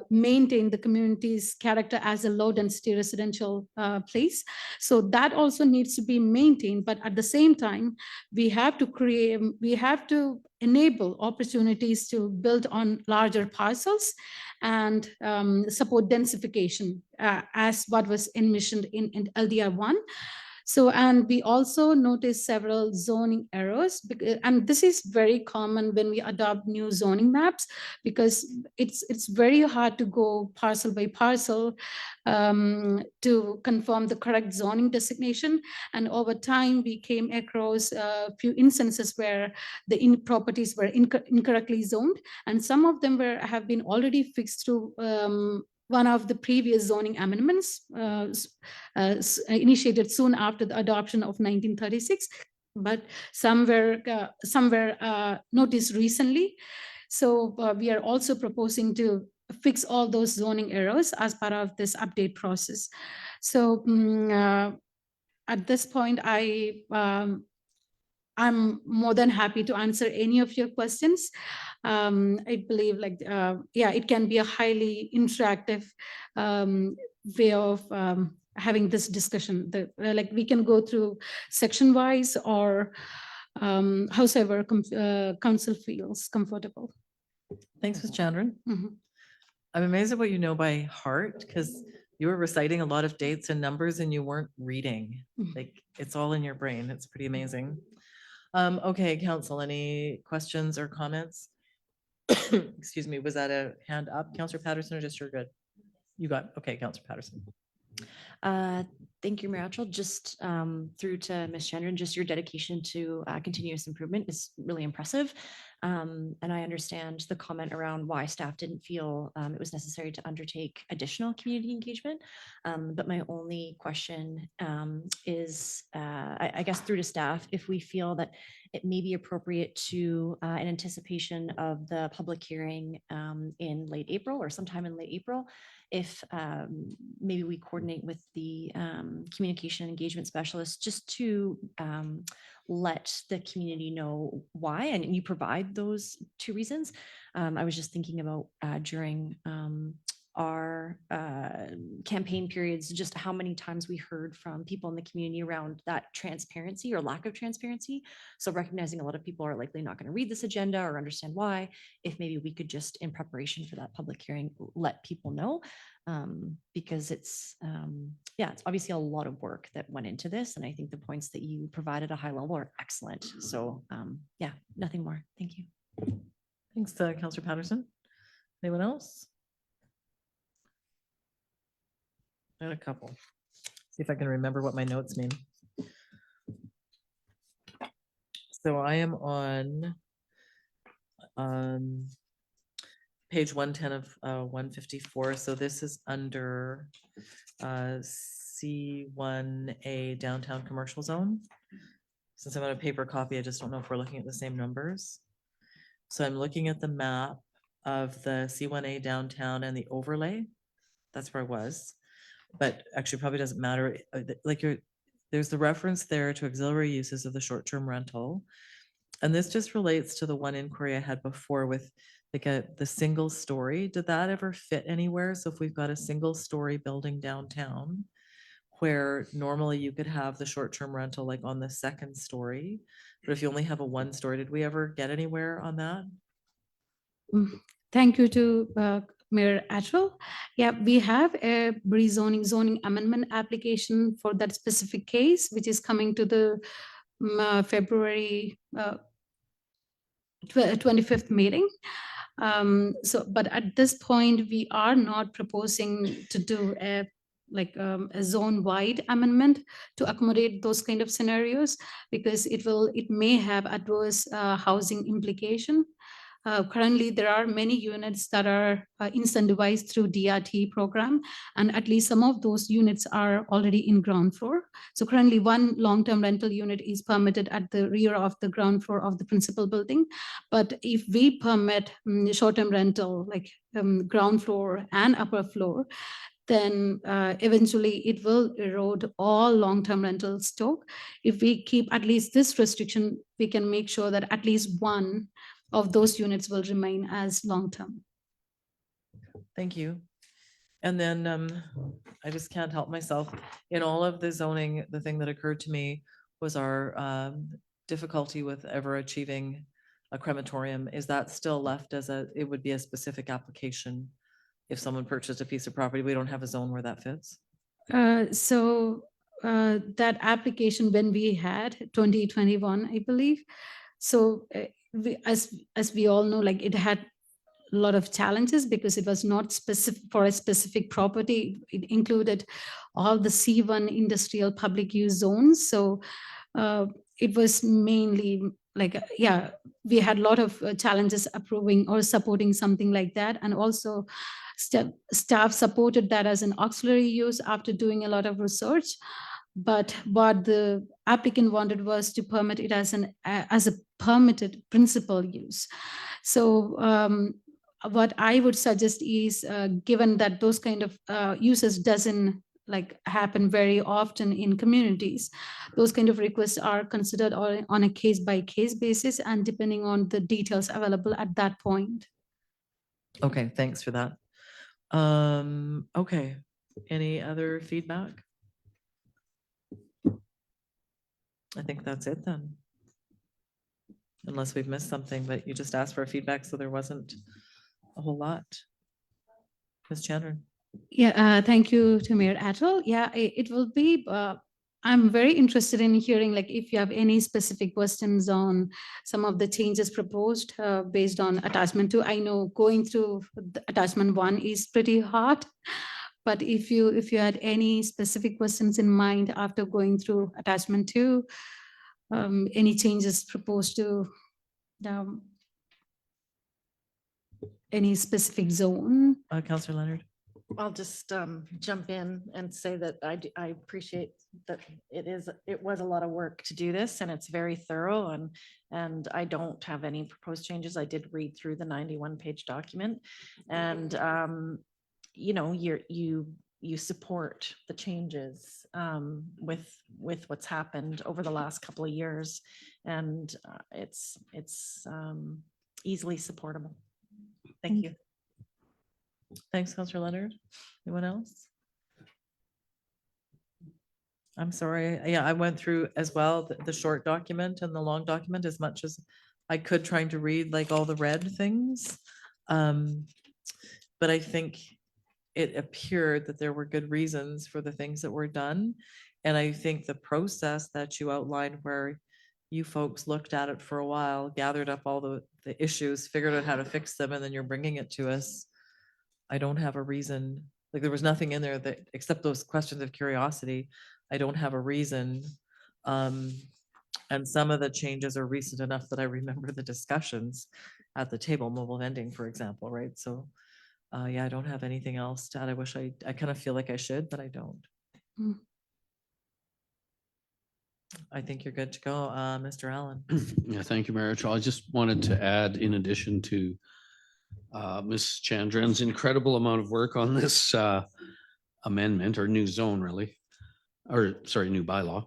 maintain the community's character as a low density residential place. So that also needs to be maintained, but at the same time we have to enable opportunities to build on larger parcels and support densification as what was envisioned in LDR 1. So, and we also noticed several zoning errors, and this is very common when we adopt new zoning maps, because it's very hard to go parcel by parcel to confirm the correct zoning designation. And over time, we came across a few instances where the properties were incorrectly zoned, and some of them have been already fixed through one of the previous zoning amendments initiated soon after the adoption of 1936, but some were noticed recently. So we are also proposing to fix all those zoning errors as part of this update process. So at this point, I'm more than happy to answer any of your questions. I believe yeah, it can be a highly interactive way of having this discussion. Like we can go through section wise or however council feels comfortable. Thanks, Ms. Chandran. Mhm. I'm amazed at what you know by heart, because you were reciting a lot of dates and numbers and you weren't reading. Mhm. Like, it's all in your brain. It's pretty amazing. Okay, council, any questions or comments? Excuse me, was that a hand up, Councillor Patterson, or just you're good? You got, okay, Councillor Patterson. Thank you, Mayor Altschul. Just through to Ms. Chandran, just your dedication to continuous improvement is really impressive. And I understand the comment around why staff didn't feel it was necessary to undertake additional community engagement. But my only question is, I guess through to staff, if we feel that it may be appropriate to, in anticipation of the public hearing in late April or sometime in late April, if maybe we coordinate with the communication engagement specialist just to let the community know why, and you provide those 2 reasons. I was just thinking about during our campaign periods, just how many times we heard from people in the community around that transparency or lack of transparency. So recognizing a lot of people are likely not going to read this agenda or understand why, if maybe we could just in preparation for that public hearing, let people know. Because it's, yeah, it's obviously a lot of work that went into this. And I think the points that you provided at a high level are excellent. So yeah, nothing more. Thank you. Thanks, Councillor Patterson. Anyone else? I had a couple. See if I can remember what my notes mean. So I am on page 110 of 154. So this is under C1A downtown commercial zone. Since I'm on a paper copy, I just don't know if we're looking at the same numbers. So I'm looking at the map of the C1A downtown and the overlay. That's where I was. But actually probably doesn't matter. Like there's the reference there to auxiliary uses of the short-term rental. And this just relates to the one inquiry I had before with like the single story. Did that ever fit anywhere? So if we've got a single story building downtown, where normally you could have the short-term rental like on the 2nd story, but if you only have a 1 story, did we ever get anywhere on that? Thank you to Mayor Atchell. Yeah, we have a zoning amendment application for that specific case, which is coming to the February 25th meeting. So, but at this point, we are not proposing to do a zone-wide amendment to accommodate those kind of scenarios, because it may have adverse housing implication. Currently, there are many units that are incentivized through DRT program, and at least some of those units are already in ground floor. So currently, 1 long-term rental unit is permitted at the rear of the ground floor of the principal building. But if we permit short-term rental, like ground floor and upper floor, then eventually it will erode all long-term rental stock. If we keep at least this restriction, we can make sure that at least 1 of those units will remain as long-term. Thank you. And then I just can't help myself. In all of the zoning, the thing that occurred to me was our difficulty with ever achieving a crematorium. Is that still left as it would be a specific application if someone purchased a piece of property? We don't have a zone where that fits. So that application when we had 2021, I believe. So as we all know, like it had a lot of challenges because it was not specific for a specific property. It included all the C1 industrial public use zones. So it was mainly like, yeah, we had a lot of challenges approving or supporting something like that. And also staff supported that as an auxiliary use after doing a lot of research. But what the applicant wanted was to permit it as a permitted principal use. So what I would suggest is, given that those kind of uses doesn't like happen very often in communities, those kind of requests are considered on a case by case basis and depending on the details available at that point. Okay, thanks for that. Okay, any other feedback? I think that's it then. Unless we've missed something, but you just asked for feedback, so there wasn't a whole lot. Ms. Chandran. Yeah, thank you to Mayor Atwell. Yeah, it will be, I'm very interested in hearing like if you have any specific questions on some of the changes proposed based on attachment 2. I know going through the attachment 1 is pretty hard, but if you had any specific questions in mind after going through attachment 2, any changes proposed to any specific zone? Councillor Leonard. I'll just jump in and say that I appreciate that it was a lot of work to do this and it's very thorough and I don't have any proposed changes. I did read through the 91-page document and you know, you support the changes with what's happened over the last couple of years and it's easily supportable. Thank you. Thanks, Councillor Leonard. Anyone else? I'm sorry. Yeah, I went through as well the short document and the long document as much as I could, trying to read like all the red things. But I think it appeared that there were good reasons for the things that were done. And I think the process that you outlined where you folks looked at it for a while, gathered up all the issues, figured out how to fix them, and then you're bringing it to us. I don't have a reason, like there was nothing in there that, except those questions of curiosity, I don't have a reason. And some of the changes are recent enough that I remember the discussions at the table, mobile vending, for example, right? So yeah, I don't have anything else to add. I wish I kind of feel like I should, but I don't. Mm. I think you're good to go. Mr. Allen. Yeah, thank you, Mayor. I just wanted to add, in addition to Ms. Chandran's incredible amount of work on this amendment or new zone, really, or sorry, new bylaw,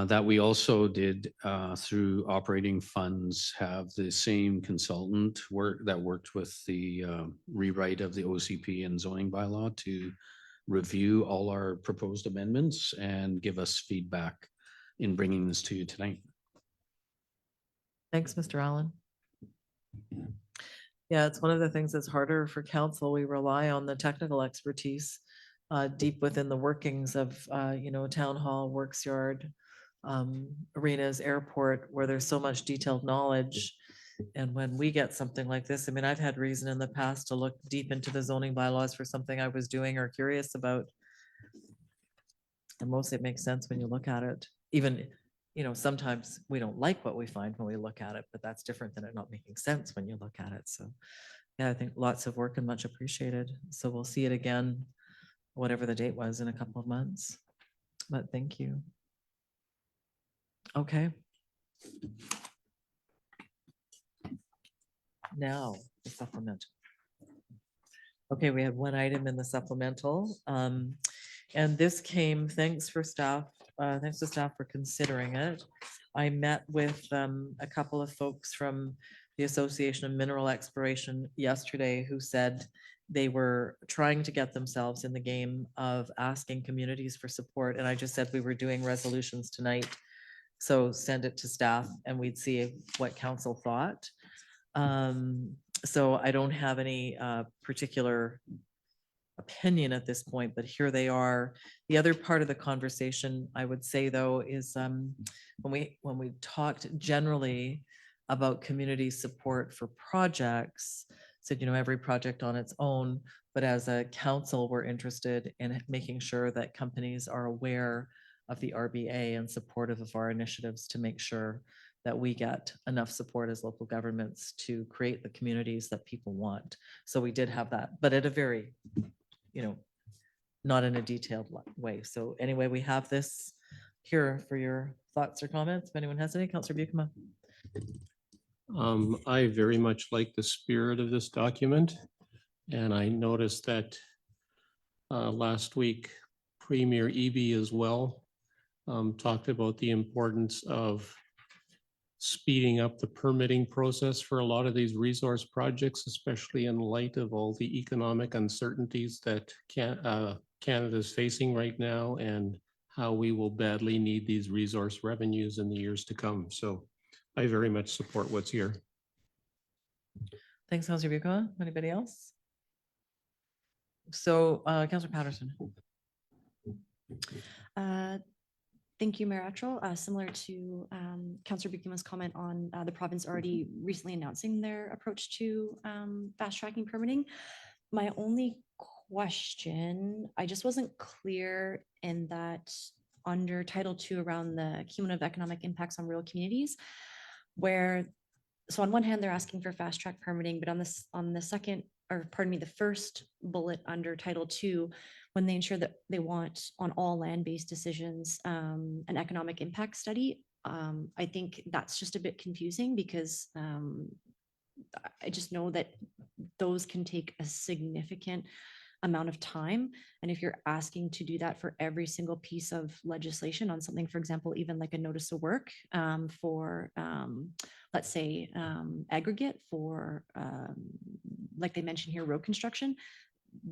that we also did through operating funds have the same consultant that worked with the rewrite of the OCP and zoning bylaw to review all our proposed amendments and give us feedback in bringing this to you tonight. Thanks, Mr. Allen. Yeah, it's one of the things that's harder for council. We rely on the technical expertise deep within the workings of, you know, town hall, works yard, arenas, airport, where there's so much detailed knowledge. And when we get something like this, I mean, I've had reason in the past to look deep into the zoning bylaws for something I was doing or curious about. And mostly it makes sense when you look at it. Even, you know, sometimes we don't like what we find when we look at it, but that's different than it not making sense when you look at it. So yeah, I think lots of work and much appreciated. So we'll see it again, whatever the date was, in a couple of months. But thank you. Okay. Now, the supplemental. Okay, we had one item in the supplemental. And this came, thanks to staff for considering it. I met with a couple of folks from the Association of Mineral Exploration yesterday who said they were trying to get themselves in the game of asking communities for support. And I just said we were doing resolutions tonight. So send it to staff and we'd see what council thought. So I don't have any particular opinion at this point, but here they are. The other part of the conversation, I would say though, is when we talked generally about community support for projects, said, you know, every project on its own, but as a council, we're interested in making sure that companies are aware of the RBA and supportive of our initiatives to make sure that we get enough support as local governments to create the communities that people want. So we did have that, but at a very, you know, not in a detailed way. So anyway, we have this here for your thoughts or comments. If anyone has any, Councillor Buikema. I very much like the spirit of this document. And I noticed that last week, Premier Eby as well talked about the importance of speeding up the permitting process for a lot of these resource projects, especially in light of all the economic uncertainties that Canada is facing right now and how we will badly need these resource revenues in the years to come. So I very much support what's here. Thanks, Councillor Buikema. Anybody else? So Councillor Patterson. Thank you, Mayor Attrell. Similar to Councillor Buikema's comment on the province already recently announcing their approach to fast tracking permitting. My only question, I just wasn't clear in that under Title II around the cumulative economic impacts on rural communities, where, so on one hand, they're asking for fast track permitting, but on the second, or pardon me, the first bullet under Title II, when they ensure that they want on all land-based decisions, an economic impact study, I think that's just a bit confusing because I just know that those can take a significant amount of time. And if you're asking to do that for every single piece of legislation on something, for example, even like a notice of work for, let's say, aggregate for, like they mentioned here, road construction,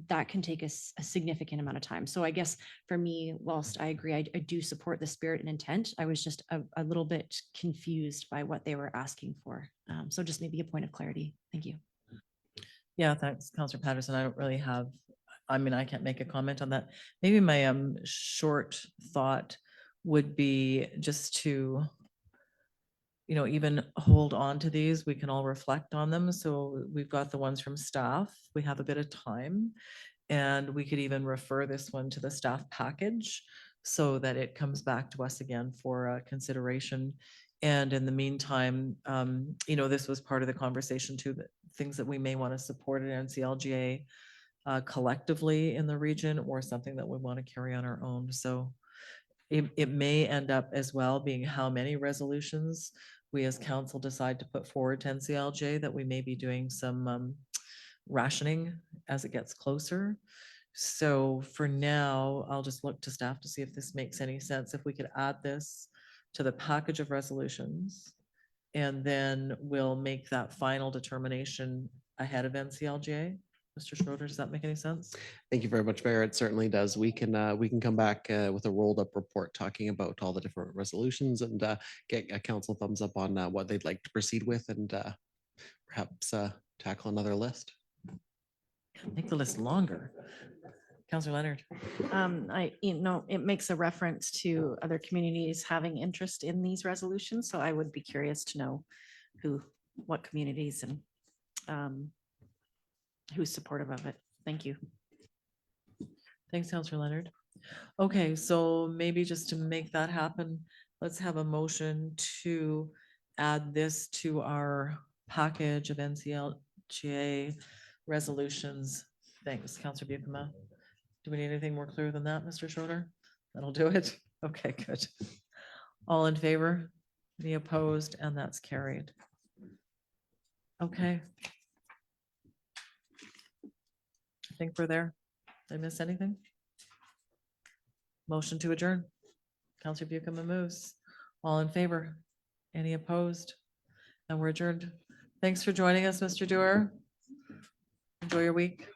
that can take us a significant amount of time. So I guess for me, whilst I agree, I do support the spirit and intent, I was just a little bit confused by what they were asking for. So just maybe a point of clarity. Thank you. Yeah, thanks, Councillor Patterson. I don't really have, I mean, I can't make a comment on that. Maybe my short thought would be just to, you know, even hold on to these. We can all reflect on them. So we've got the ones from staff. We have a bit of time. And we could even refer this one to the staff package so that it comes back to us again for consideration. And in the meantime, you know, this was part of the conversation too, that things that we may want to support at NCLGA collectively in the region or something that we want to carry on our own. So it may end up as well being how many resolutions we as council decide to put forward to NCLGA, that we may be doing some rationing as it gets closer. So for now, I'll just look to staff to see if this makes any sense. If we could add this to the package of resolutions, and then we'll make that final determination ahead of NCLGA. Mr. Schroeder, does that make any sense? Thank you very much, Mayor. It certainly does. We can come back with a rolled up report talking about all the different resolutions and get a council thumbs up on what they'd like to proceed with and perhaps tackle another list. Make the list longer. Councillor Leonard. It makes a reference to other communities having interest in these resolutions. So I would be curious to know what communities and who's supportive of it. Thank you. Thanks, Councillor Leonard. Okay, so maybe just to make that happen, let's have a motion to add this to our package of NCLGA resolutions. Thanks, Councillor Buikema. Do we need anything more clear than that, Mr. Schroeder? That'll do it. Okay, good. All in favor? Any opposed? And that's carried. Okay. I think we're there. Did I miss anything? Motion to adjourn. Councillor Buikema moves. All in favor? Any opposed? And we're adjourned. Thanks for joining us, Mr. Dewar. Enjoy your week.